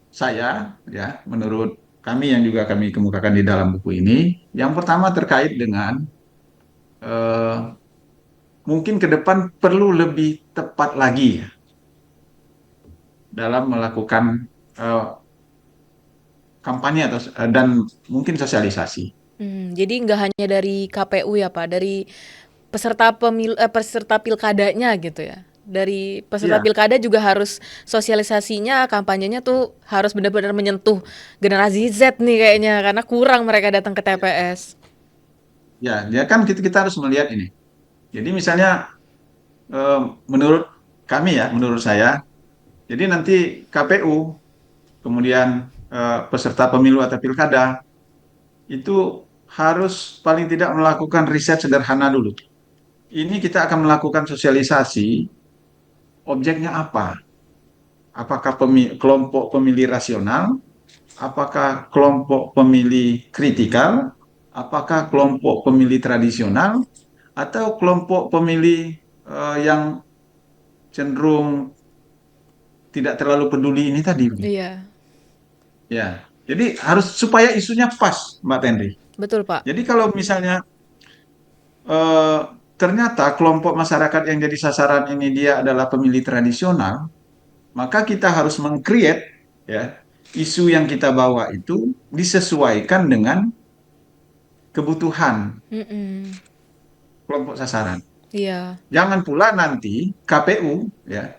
saya, ya, menurut kami yang juga kami kemukakan di dalam buku ini, yang pertama terkait dengan eh, mungkin ke depan perlu lebih tepat lagi ya, dalam melakukan eh, kampanye dan mungkin sosialisasi. Jadi nggak hanya dari KPU ya Pak, dari peserta pilkadanya gitu ya. Dari peserta Iya, pilkada juga harus sosialisasinya, kampanyenya tuh harus benar-benar menyentuh generasi Z nih kayaknya, karena kurang mereka datang ke TPS. ya, ya kan kita harus melihat ini. Jadi misalnya eh, menurut kami ya, menurut saya, jadi nanti KPU kemudian peserta pemilu atau pilkada itu harus paling tidak melakukan riset sederhana dulu. Ini kita akan melakukan sosialisasi, objeknya apa? Apakah kelompok pemilih rasional? Apakah kelompok pemilih kritikal? Apakah kelompok pemilih tradisional? Atau kelompok pemilih yang cenderung tidak terlalu peduli ini tadi? Iya, Ya, jadi harus supaya isunya pas, Mbak Tenri. betul Pak. Jadi kalau misalnya eh, ternyata kelompok masyarakat yang jadi sasaran ini dia adalah pemilih tradisional, maka kita harus meng-create ya isu yang kita bawa itu disesuaikan dengan kebutuhan Mm-mm. kelompok sasaran. Iya, Jangan pula nanti KPU ya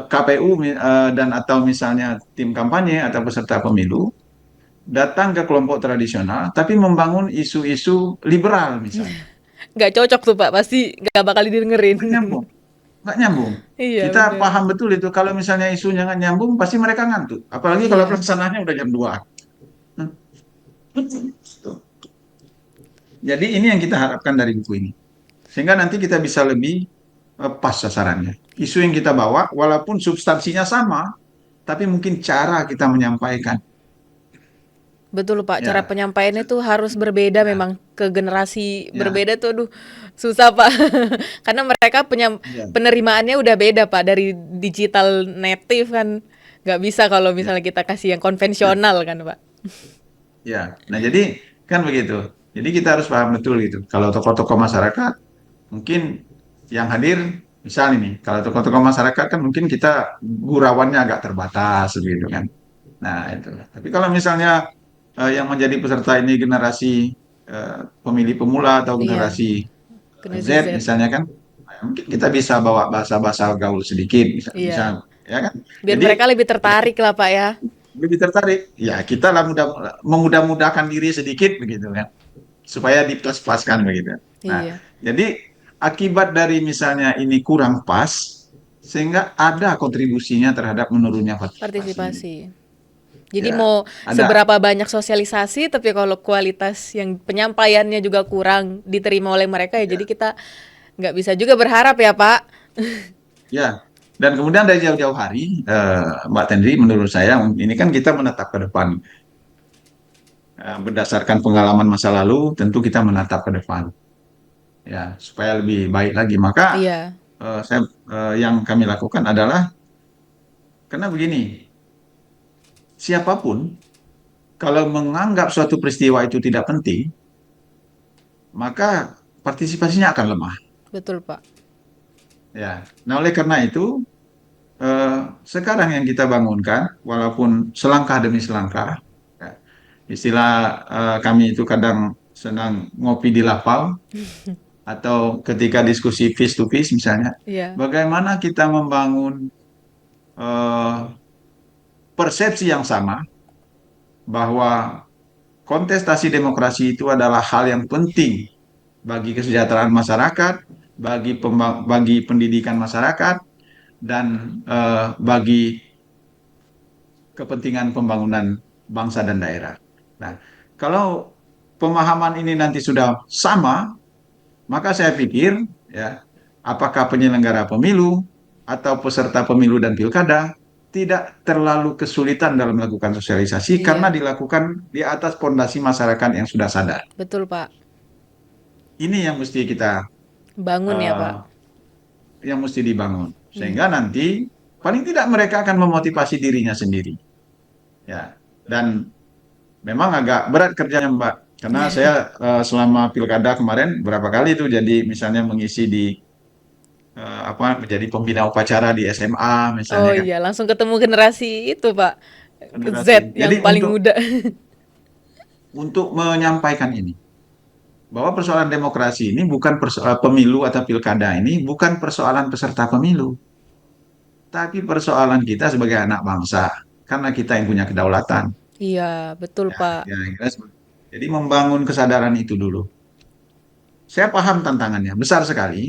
KPU dan atau misalnya tim kampanye atau peserta pemilu datang ke kelompok tradisional tapi membangun isu-isu liberal misalnya. nggak cocok tuh Pak, pasti nggak bakal didengerin. Nggak nyambung. Nggak nyambung. Iya Kita bener. paham betul itu kalau misalnya isunya nggak nyambung pasti mereka ngantuk. Apalagi kalau Iya, pelaksanaannya udah jam 2. Hmm. Tuh. Jadi ini yang kita harapkan dari buku ini. Sehingga nanti kita bisa lebih pas sasarannya. Isu yang kita bawa walaupun substansinya sama, tapi mungkin cara kita menyampaikan. betul Pak. Cara Ya, penyampaiannya tuh harus berbeda ya, memang ke generasi ya, berbeda tuh, aduh susah Pak. Karena mereka ya, penerimaannya udah beda Pak dari digital native kan. Nggak bisa kalau ya, misalnya kita kasih yang ya, konvensional kan Pak. ya. Nah, jadi kan begitu. Jadi kita harus paham betul gitu. Kalau tokoh-tokoh masyarakat mungkin yang hadir, misal ini, kalau tokoh-tokoh masyarakat kan mungkin kita gurauannya agak terbatas gitu kan. Nah, itu. Tapi kalau misalnya yang menjadi peserta ini generasi eh, pemilih pemula atau Iya, generasi Z generasi Z. misalnya kan, mungkin kita bisa bawa bahasa-bahasa gaul sedikit, bisa, Iya. ya kan? Biar Jadi mereka lebih ya, tertarik lah Pak ya. lebih tertarik. Ya kita lah memudah-mudahkan diri sedikit begitu kan, supaya dipas-paskan begitu. Nah, Iya, jadi akibat dari misalnya ini kurang pas, sehingga ada kontribusinya terhadap menurunnya partisipasi ini. partisipasi. Jadi Ya, mau ada. seberapa banyak sosialisasi, tapi kalau kualitas yang penyampaiannya juga kurang diterima oleh mereka ya, jadi Ya, kita nggak bisa juga berharap ya Pak. ya. Dan kemudian dari jauh-jauh hari, Mbak Tendri, menurut saya ini kan kita menatap ke depan. Berdasarkan pengalaman masa lalu, tentu kita menatap ke depan, ya, supaya lebih baik lagi. Maka Iya, yang kami lakukan adalah karena begini, siapapun kalau menganggap suatu peristiwa itu tidak penting, maka partisipasinya akan lemah. betul Pak. Ya, nah oleh karena itu eh, sekarang yang kita bangunkan, walaupun selangkah demi selangkah, ya, istilah kami itu kadang senang ngopi di lapau atau ketika diskusi face to face misalnya, Iya, bagaimana kita membangun eh, persepsi yang sama bahwa kontestasi demokrasi itu adalah hal yang penting bagi kesejahteraan masyarakat, bagi pendidikan masyarakat, dan bagi kepentingan pembangunan bangsa dan daerah. Nah, kalau pemahaman ini nanti sudah sama, maka saya pikir ya, apakah penyelenggara pemilu atau peserta pemilu dan pilkada tidak terlalu kesulitan dalam melakukan sosialisasi karena iya, dilakukan di atas pondasi masyarakat yang sudah sadar. betul Pak. Ini yang mesti kita Bangun ya Pak. eh, yang mesti dibangun Iya, sehingga nanti paling tidak mereka akan memotivasi dirinya sendiri. Ya, dan memang agak berat kerjanya Mbak, karena saya selama pilkada kemarin berapa kali itu jadi misalnya mengisi di apa menjadi pembina upacara di SMA misalnya oh kan iya, langsung ketemu generasi itu Pak, generasi. Z Jadi yang paling muda. untuk menyampaikan ini, bahwa persoalan demokrasi ini bukan persoalan pemilu atau pilkada ini bukan persoalan peserta pemilu, tapi persoalan kita sebagai anak bangsa karena kita yang punya kedaulatan. Iya, betul, Ya, Pak. kira-kira jadi membangun kesadaran itu dulu. Saya paham tantangannya besar sekali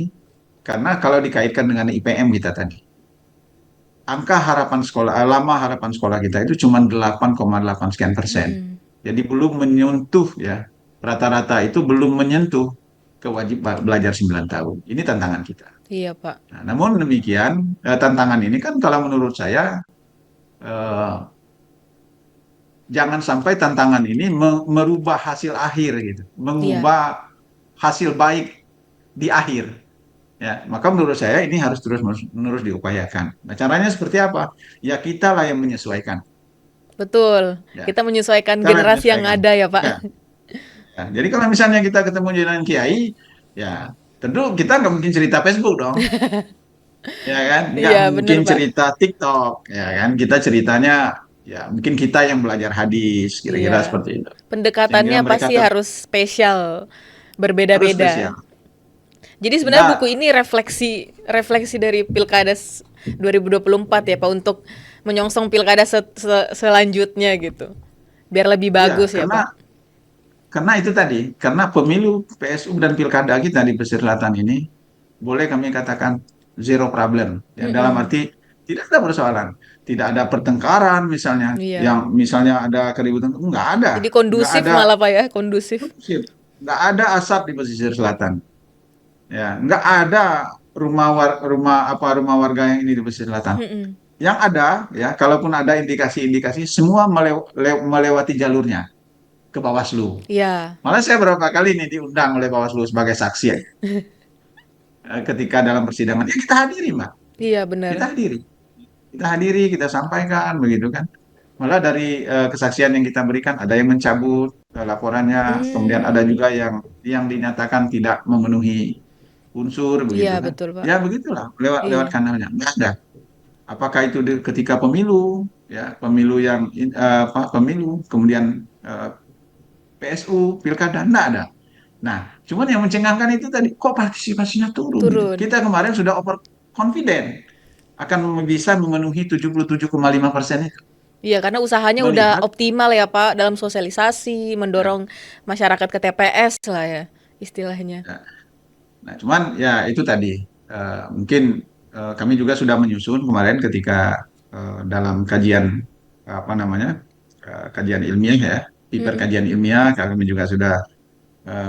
karena kalau dikaitkan dengan IPM kita tadi, angka harapan sekolah lama harapan sekolah kita itu cuma 8,8 sekian persen. Mm-mm. Jadi belum menyentuh ya rata-rata itu belum menyentuh kewajiban belajar 9 tahun. Ini tantangan kita. Iya, Pak. Nah, namun demikian tantangan ini kan kalau menurut saya eh, jangan sampai tantangan ini merubah hasil akhir gitu, Iya, mengubah hasil baik di akhir. Ya, maka menurut saya ini harus terus menerus diupayakan. Nah, caranya seperti apa? Ya kita lah yang menyesuaikan. betul. Ya, Kita menyesuaikan kita lah yang generasi yang menyesuaikan. ada ya, Ya, Pak. ya. Jadi kalau misalnya kita ketemu dengan Kiai, ya tentu kita nggak mungkin cerita Facebook dong, ya kan? Nggak Iya, bener, mungkin Pak. cerita TikTok, ya kan? Kita ceritanya, ya mungkin kita yang belajar hadis, kira-kira Iya. seperti itu. Sehingga Pendekatannya mereka pasti harus spesial, harus berbeda-beda. spesial. Jadi sebenarnya buku Sehingga ini refleksi refleksi dari Pilkada 2024 ya, Pak, untuk menyongsong pilkada selanjutnya gitu. Biar lebih ya, bagus ya, Pak. karena itu tadi, karena pemilu PSU dan pilkada kita di pesisir selatan ini boleh kami katakan zero problem. Ya, dalam Mm-mm. arti tidak ada persoalan, tidak ada pertengkaran misalnya, Iya. yang misalnya ada keributan, Jadi nggak kondusif ada malah, Pak, ya, kondusif. kondusif, nggak ada asap di pesisir selatan, ya, nggak ada rumah warga yang ini di pesisir selatan. Mm-mm. Yang ada, ya, kalaupun ada indikasi-indikasi, semua melewati jalurnya ke Bawaslu. Iya. Malah saya berapa kali nih diundang oleh Bawaslu sebagai saksi ya, ketika dalam persidangan. Ya kita hadiri, Mbak. Iya, Kita benar. hadiri. Kita hadiri, kita sampaikan begitu kan. Malah dari kesaksian yang kita berikan ada yang mencabut laporannya, kemudian ada Hmm. juga yang dinyatakan tidak memenuhi unsur Iya, begitu kan. betul, Pak. Ya begitulah lewat lewat Iya. kanalnya. Nggak ada. Apakah itu ketika pemilu, ya pemilu yang pemilu, kemudian PSU, pilkada, nggak ada. Nah, cuman yang mencengangkan itu tadi, kok partisipasinya turun gitu. Turun. Kita kemarin sudah over confident akan bisa memenuhi 77,5% itu. Iya, karena usahanya udah Melihat, optimal ya, Pak, dalam sosialisasi, ya, mendorong masyarakat ke TPS lah ya, istilahnya. ya. Nah, cuman ya itu tadi, mungkin kami juga sudah menyusun kemarin ketika dalam kajian, apa namanya, kajian ilmiah ya, paper Mm-mm. kajian ilmiah, kami juga sudah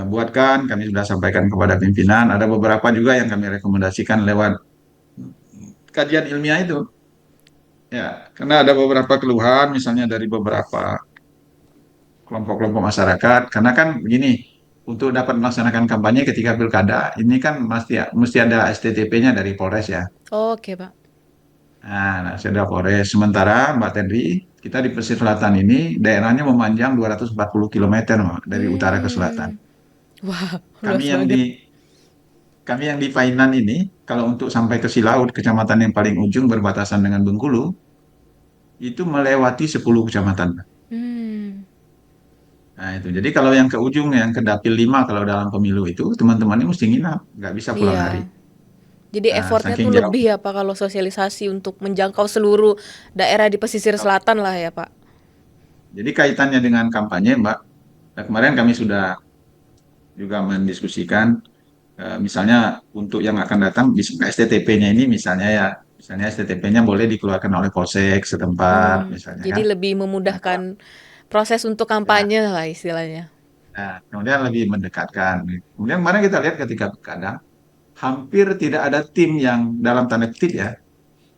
buatkan, kami sudah sampaikan kepada pimpinan, ada beberapa juga yang kami rekomendasikan lewat kajian ilmiah itu. Ya, karena ada beberapa keluhan, misalnya dari beberapa kelompok-kelompok masyarakat. Karena kan begini, untuk dapat melaksanakan kampanye ketika pilkada, ini kan mesti ada STTP-nya dari Polres ya. Oke, Pak. Nah, sudah Polres. Sementara Mbak Tendri, kita di pesisir selatan ini daerahnya memanjang 240 km Mbak, dari utara ke selatan. Hmm. Wah, Kami luas yang banget. di kami yang di Painan ini, kalau untuk sampai ke Silaut, kecamatan yang paling ujung berbatasan dengan Bengkulu, itu melewati 10 kecamatan. Hmm. Nah itu, jadi kalau yang ke ujung, yang ke Dapil 5 kalau dalam pemilu itu, teman-temannya mesti nginap, nggak bisa pulang hari. Iya. Jadi Nah, effortnya saking tuh jauh. lebih ya, Pak, kalau sosialisasi untuk menjangkau seluruh daerah di pesisir selatan lah ya, Pak. Jadi kaitannya dengan kampanye, Mbak, nah, kemarin kami sudah juga mendiskusikan, misalnya untuk yang akan datang, bisa STTP-nya ini misalnya STTP-nya boleh dikeluarkan oleh Polsek setempat, Hmm. misalnya Jadi kan. lebih Nah, kalau, memudahkan proses untuk ya, kampanye lah istilahnya. nah, kemudian lebih mendekatkan. Kemudian kemarin kita lihat ketika kadang hampir tidak ada tim yang dalam tanda kutip ya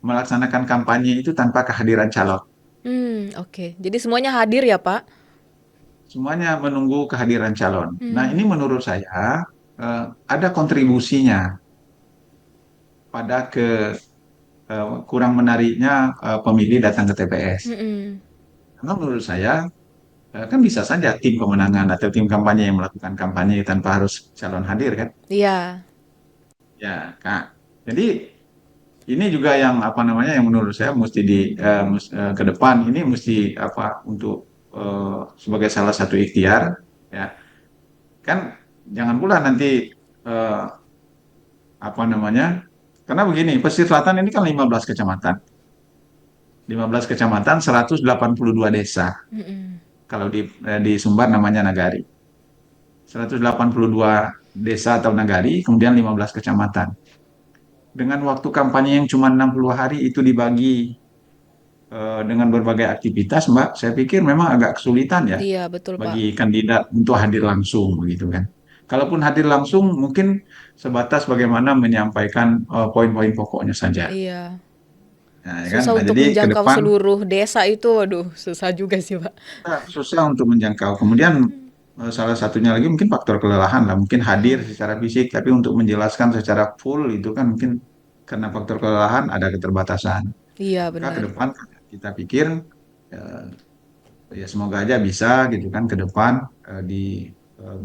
melaksanakan kampanye itu tanpa kehadiran calon. Hmm, oke. Jadi semuanya hadir ya, Pak? Semuanya menunggu kehadiran calon. Nah, ini Hmm. menurut saya ada kontribusinya pada kurang menariknya pemilih datang ke TPS. Mm-mm. Karena menurut saya kan bisa saja tim pemenangan atau tim kampanye yang melakukan kampanye tanpa harus calon hadir kan. Iya. Ya, Kak. Jadi ini juga yang apa namanya yang menurut saya mesti ke depan ini mesti apa untuk sebagai salah satu ikhtiar ya kan jangan pula nanti eh, apa namanya? Karena begini, pesisir selatan ini kan 15 kecamatan. 15 kecamatan, 182 desa. Mm-mm. Kalau di Sumbar namanya Nagari. 182 desa atau nagari, kemudian 15 kecamatan. Dengan waktu kampanye yang cuma 60 hari itu dibagi dengan berbagai aktivitas, Mbak, saya pikir memang agak kesulitan ya Iya, betul, Pak. bagi kandidat untuk hadir langsung begitu kan. Kalaupun hadir langsung mungkin sebatas bagaimana menyampaikan poin-poin pokoknya saja. Iya. Nah, ya kan? Susah Nah, untuk jadi ke menjangkau depan seluruh desa itu, waduh, susah juga sih, Pak. susah untuk menjangkau. Kemudian salah satunya lagi mungkin faktor kelelahan lah, mungkin hadir Mm-mm. secara fisik, tapi untuk menjelaskan secara full itu kan mungkin karena faktor kelelahan ada keterbatasan. Iya, Maka ke benar. depan kita pikir eh, ya semoga aja bisa gitu kan ke depan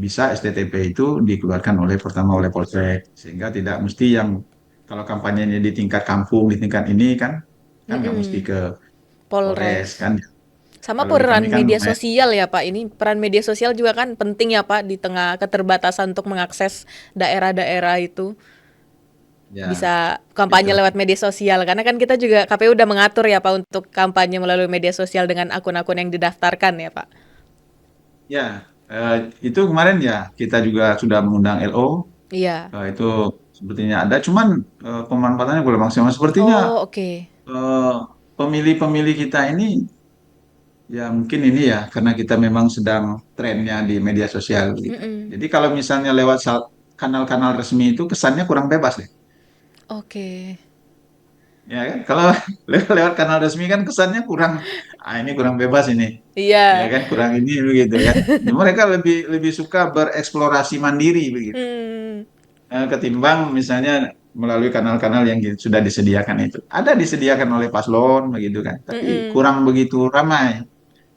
bisa STTP itu dikeluarkan oleh pertama oleh Polsek sehingga tidak mesti yang kalau kampanyenya di tingkat kampung di tingkat ini kan kan nggak mesti Mm-mm. ke Polres Polres. kan. Sama Kalau di kami peran kan media lumayan sosial ya Pak. Ini peran media sosial juga kan penting ya Pak di tengah keterbatasan untuk mengakses daerah-daerah itu. ya Bisa kampanye itu. lewat media sosial. Karena kan kita juga KPU udah mengatur ya Pak untuk kampanye melalui media sosial dengan akun-akun yang didaftarkan ya Pak. Ya, itu kemarin ya kita juga sudah mengundang LO, Iya. itu sepertinya ada, cuman pemanfaatannya kurang maksimal. Sepertinya Oh, oke. eh, pemilih-pemilih kita ini ya mungkin ini ya karena kita memang sedang trennya di media sosial gitu. Mm-mm. Jadi kalau misalnya lewat kanal-kanal resmi itu kesannya kurang bebas deh. Oke. Ya kan? Kalau lewat kanal resmi kan kesannya kurang, ini kurang bebas ini. Ya Iya. kan kurang ini begitu kan. Mereka lebih lebih suka bereksplorasi mandiri begitu. Hmm. Ketimbang misalnya melalui kanal-kanal yang sudah disediakan itu. Ada disediakan oleh paslon begitu kan, tapi Mm-mm. kurang begitu ramai.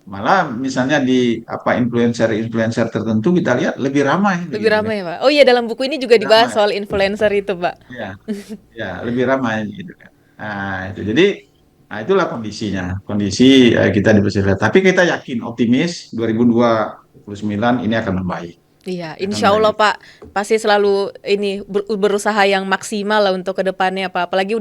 Malah misalnya di apa influencer-influencer tertentu kita lihat lebih ramai Lebih begitu kan. ramai ya Pak. Oh iya dalam buku ini juga dibahas Ramai. soal influencer itu Pak. Ya, ya lebih ramai gitu kan. Nah, itu jadi itulah kondisinya. Kondisi kita di Persib. Tapi kita yakin optimis 2029 ini akan membaik. Iya, Akan insya Allah membaik. Pak pasti selalu ini berusaha yang maksimal lah untuk kedepannya Pak. Apalagi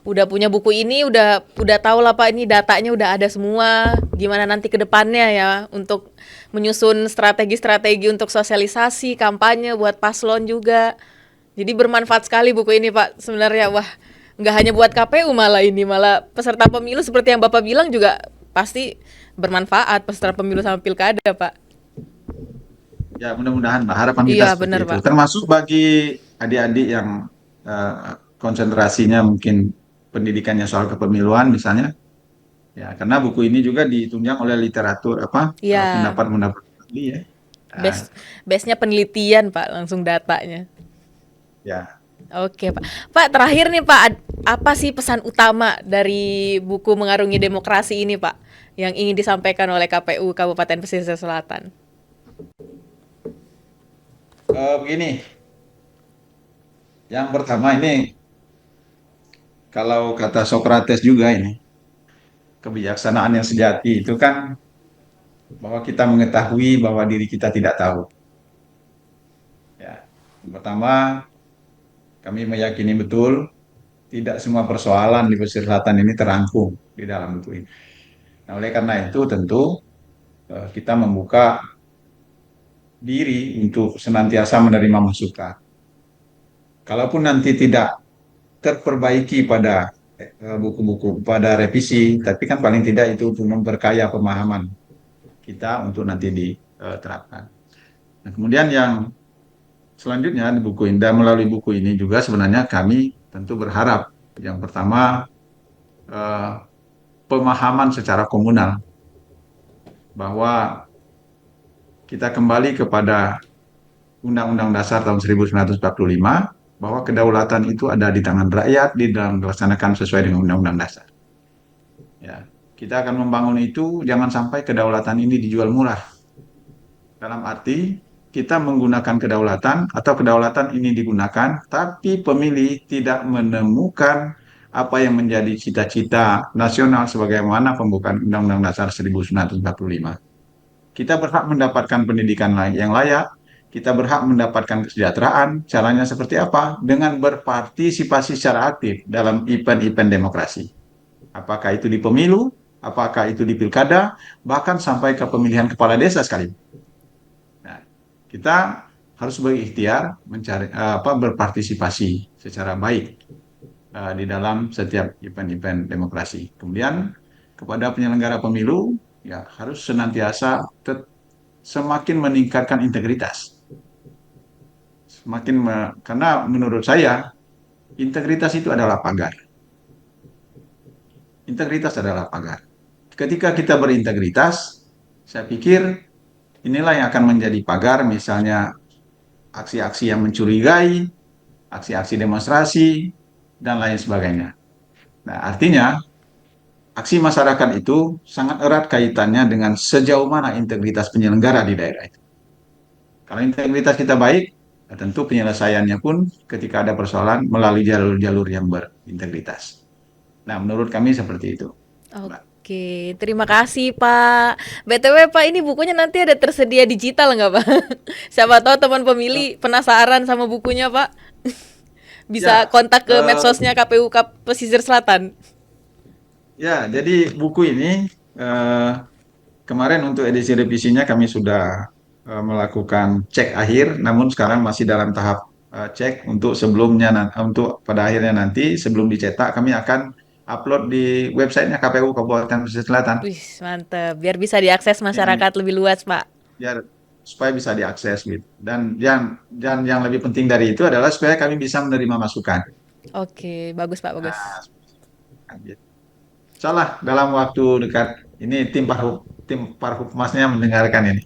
udah punya buku ini, udah tahu lah Pak ini datanya udah ada semua. Gimana nanti kedepannya ya untuk menyusun strategi-strategi untuk sosialisasi, kampanye buat paslon juga. Jadi bermanfaat sekali buku ini Pak. Sebenarnya wah nggak hanya buat KPU malah ini malah peserta pemilu seperti yang Bapak bilang juga pasti bermanfaat peserta pemilu sama pilkada Pak. Ya, mudah-mudahan Mbak, harapan kita Iya seperti benar itu. Pak. Termasuk bagi adik-adik yang konsentrasinya mungkin pendidikannya soal kepemiluan misalnya. Ya, karena buku ini juga ditunjang oleh literatur apa Iya. pendapat-pendapat ahli ya. Nah, Base-nya penelitian, Pak, langsung datanya. ya. Oke, Pak. Pak, terakhir nih, Pak, apa sih pesan utama dari buku Mengarungi Demokrasi ini, Pak, yang ingin disampaikan oleh KPU Kabupaten Pesisir Selatan? Begini, yang pertama ini kalau kata Socrates juga ini kebijaksanaan yang sejati itu kan bahwa kita mengetahui bahwa diri kita tidak tahu. Ya, yang pertama kami meyakini betul tidak semua persoalan di pesisir selatan ini terangkum di dalam buku ini. Nah, oleh karena itu tentu kita membuka diri untuk senantiasa menerima masukan. Kalaupun nanti tidak terperbaiki pada buku-buku, pada revisi, tapi kan paling tidak itu untuk memperkaya pemahaman kita untuk nanti diterapkan. Nah, kemudian yang selanjutnya di buku ini, dan melalui buku ini juga sebenarnya kami tentu berharap yang pertama eh, pemahaman secara komunal bahwa kita kembali kepada Undang-Undang Dasar tahun 1945 bahwa kedaulatan itu ada di tangan rakyat di dalam dilaksanakan sesuai dengan Undang-Undang Dasar. Ya, kita akan membangun itu jangan sampai kedaulatan ini dijual murah. Dalam arti kita menggunakan kedaulatan atau kedaulatan ini digunakan, tapi pemilih tidak menemukan apa yang menjadi cita-cita nasional sebagaimana pembukaan Undang-Undang Dasar 1945. Kita berhak mendapatkan pendidikan yang layak, kita berhak mendapatkan kesejahteraan. Caranya seperti apa? Dengan berpartisipasi secara aktif dalam event-event demokrasi. Apakah itu di pemilu, apakah itu di pilkada, bahkan sampai ke pemilihan kepala desa sekali. Nah, kita harus berikhtiar mencari berpartisipasi secara baik di dalam setiap event-event demokrasi. Kemudian kepada penyelenggara pemilu ya harus senantiasa semakin meningkatkan integritas. Karena menurut saya integritas itu adalah pagar. Integritas adalah pagar. Ketika kita berintegritas, saya pikir inilah yang akan menjadi pagar, misalnya aksi-aksi yang mencurigai, aksi-aksi demonstrasi, dan lain sebagainya. Nah, artinya aksi masyarakat itu sangat erat kaitannya dengan sejauh mana integritas penyelenggara di daerah itu. Kalau integritas kita baik, tentu penyelesaiannya pun ketika ada persoalan melalui jalur-jalur yang berintegritas. Nah, menurut kami seperti itu, Mbak. Oke, terima kasih Pak. BTW Pak, ini bukunya nanti ada tersedia digital nggak Pak? Siapa tahu teman pemilih penasaran sama bukunya Pak. Bisa Ya, kontak ke eh, medsosnya KPU Pesisir Selatan. ya, jadi buku ini eh, kemarin untuk edisi revisinya kami sudah melakukan cek akhir, namun sekarang masih dalam tahap cek untuk untuk pada akhirnya nanti sebelum dicetak kami akan upload di websitenya KPU Kabupaten Pesisir Selatan. Wih, mantep. Biar bisa diakses Ini masyarakat lebih luas Pak. biar supaya bisa diakses gitu. Dan yang lebih penting dari itu adalah supaya kami bisa menerima masukan. Oke, bagus Pak, bagus. Nah, gitu. Salah dalam waktu dekat ini tim Parhubmasnya mendengarkan ini.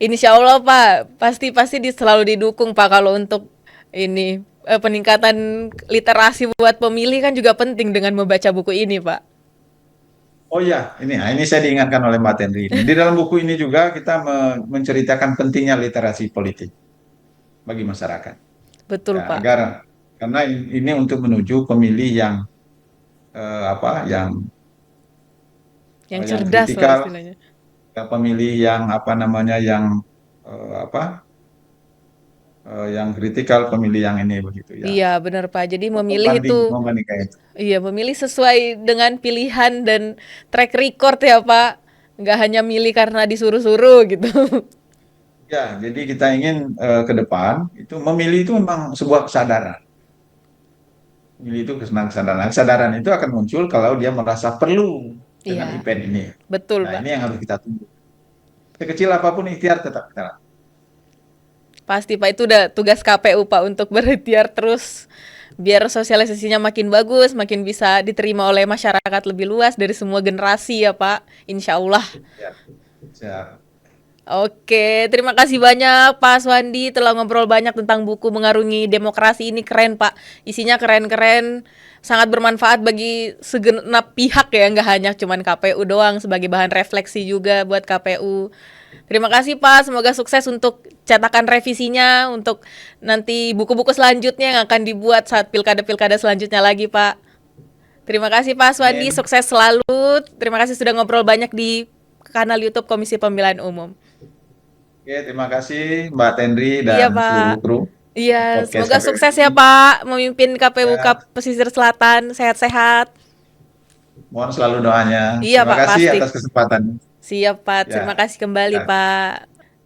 Insya Allah Pak, pasti selalu didukung Pak kalau untuk ini peningkatan literasi buat pemilih kan juga penting dengan membaca buku ini Pak. Oh iya, ini saya diingatkan oleh Mbak Tenri ini. Di dalam buku ini juga kita menceritakan pentingnya literasi politik bagi masyarakat. Betul Ya, Pak. karena ini untuk menuju pemilih yang Yang yang cerdas Pak kritikal, istilahnya. pemilih yang apa namanya eh, apa yang kritikal, pemilih yang ini begitu ya. Iya benar Pak. Jadi memilih itu, Membandingkan itu. iya memilih sesuai dengan pilihan dan track record ya Pak. Nggak hanya milih karena disuruh-suruh gitu. Ya, jadi kita ingin ke depan itu memilih itu memang sebuah kesadaran. Memilih itu kesadaran. Kesadaran itu akan muncul kalau dia merasa perlu dengan Iya, event ini. betul Nah, Pak. ini yang harus kita tunggu. Sekecil apapun ikhtiar tetap kita lakukan. Pasti Pak, itu udah tugas KPU Pak untuk berikhtiar terus biar sosialisasinya makin bagus, makin bisa diterima oleh masyarakat lebih luas dari semua generasi ya Pak. Insya Allah. Ya, siap. Oke, terima kasih banyak Pak Swandi telah ngobrol banyak tentang buku Mengarungi Demokrasi ini, keren Pak. Isinya keren-keren, sangat bermanfaat bagi segenap pihak ya, nggak hanya cuman KPU doang, sebagai bahan refleksi juga buat KPU. Terima kasih Pak, semoga sukses untuk cetakan revisinya, untuk nanti buku-buku selanjutnya yang akan dibuat saat pilkada-pilkada selanjutnya lagi Pak. Terima kasih Pak Swandi, Amin. sukses selalu. Terima kasih sudah ngobrol banyak di kanal YouTube Komisi Pemilihan Umum. Oke, terima kasih Mbak Tenri Iya dan seluruh Pak. kru Iya, podcast semoga KPU sukses ya ini. Pak memimpin KPU Ya, Pesisir Selatan, sehat-sehat. mohon selalu doanya. Iya Terima Pak, kasih pasti. atas kesempatan. Siap Pak, terima Ya, kasih kembali ya. Pak.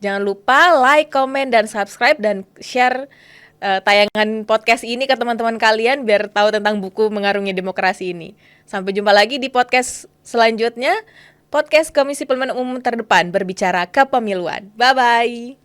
Jangan lupa like, komen, dan subscribe dan share tayangan podcast ini ke teman-teman kalian biar tahu tentang buku Mengarungi Demokrasi ini. Sampai jumpa lagi di podcast selanjutnya. Podcast Komisi Pemilihan Umum Terdepan berbicara kepemiluan. Bye-bye.